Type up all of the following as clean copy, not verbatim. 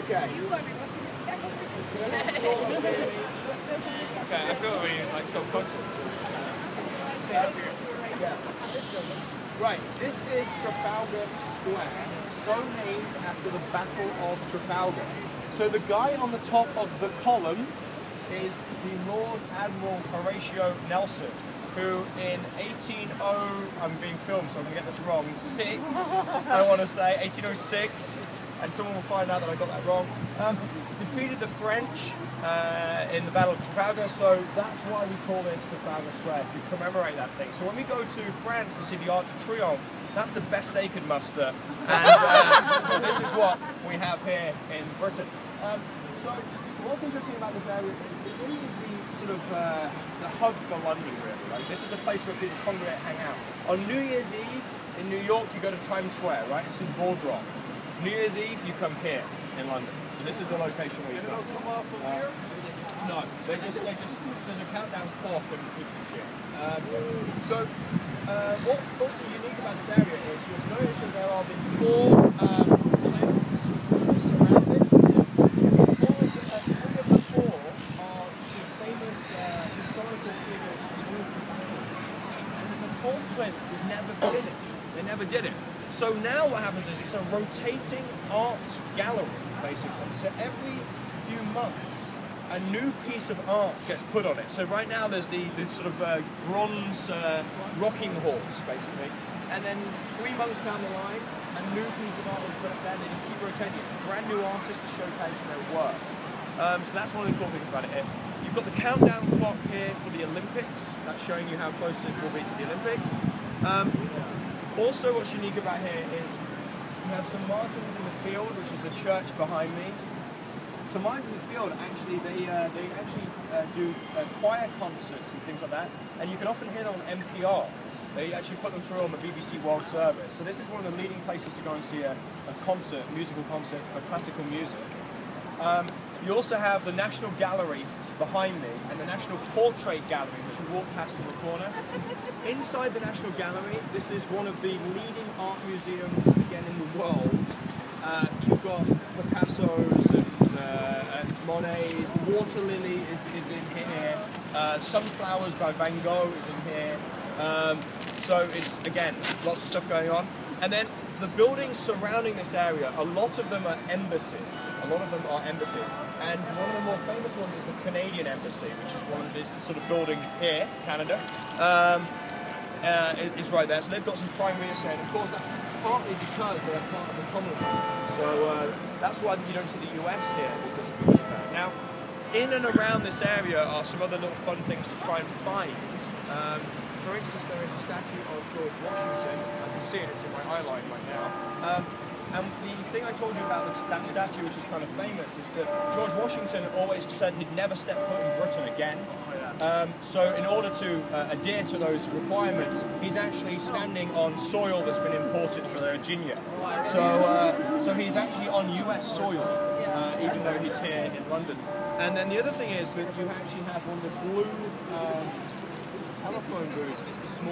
Okay. Okay, I feel really like subconscious. Yeah. Right, this is Trafalgar Square, so named after the Battle of Trafalgar. So the guy on the top of the column is the Lord Admiral Horatio Nelson, who in I'm being filmed so I'm going to get this wrong, I want to say, 1806, and someone will find out that I got that wrong, defeated the French in the Battle of Trafalgar, so that's why we call this Trafalgar Square, to commemorate that thing. So when we go to France to see the Arc de Triomphe, that's the best they could muster, and this is what we have here in Britain. So what's interesting about this area, it really is the sort of the hub for London, really. Right? This is the place where people congregate and hang out. On New Year's Eve in New York, you go to Times Square, right? It's in Boardrock. New Year's Eve, you come here in London. So this is the location where you come. They don't come off from here? No, they just there's a countdown clock and shit. What's also unique about this area is you'll notice that there have been four plinths surrounded. Three of the four are famous historical figures in and the fourth plinth was never finished. They never did it. So now what happens is it's a rotating art gallery, basically. So every few months, a new piece of art gets put on it. So right now there's the sort of bronze rocking horse, basically. And then 3 months down the line, a new piece of art is put up there. They just keep rotating it. It's a brand new artist to showcase their work. So that's one of the cool things about it here. You've got the countdown clock here for the Olympics. That's showing you how close it will be to the Olympics. Also, what's unique about here is you have St. Martin's in the Field, which is the church behind me. St. Martin's in the Field, actually, they do choir concerts and things like that, and you can often hear them on NPR. They actually put them through on the BBC World Service. So this is one of the leading places to go and see a concert, musical concert for classical music. You also have the National Gallery behind me and the National Portrait Gallery, which we walk past in the corner. Inside the National Gallery, this is one of the leading art museums, again, in the world. You've got Picasso's and Monet's, Water Lily is in here, Sunflowers by Van Gogh is in here. So it's, again, lots of stuff going on. And then the buildings surrounding this area, a lot of them are embassies. And one of the more famous ones is the Canadian Embassy, which is one of this sort of building here, Canada. It's right there. So they've got some prime real estate. And of course, that's partly because they're part of the Commonwealth. So that's why you don't see the US here, because of that. Now, in and around this area are some other little fun things to try and find. For instance, there is a statue of George Washington. I can see it, it's in my eye line right now. And the thing I told you about that statue, which is kind of famous, is that George Washington always said he'd never step foot in Britain again. So in order to adhere to those requirements, he's actually standing on soil that's been imported from Virginia. So he's actually on US soil, even though he's here in London. And then the other thing is that you actually have one of the blue telephone booths. It's the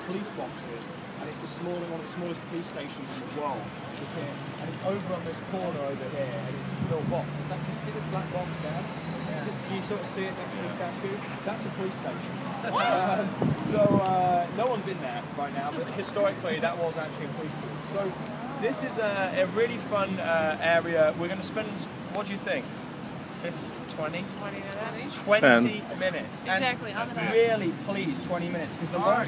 police boxes, and it's one of the smallest police stations in the world. It's here, and it's over on this corner over here, and it's a little box. It's actually, see this black box there? Yeah. Can you sort of see it next to the statue? That's a police station. No one's in there right now, but historically that was actually a police station. So this is a really fun area. We're going to spend, what do you think? 20 minutes. Exactly. And really, please, 20 minutes. Because the longer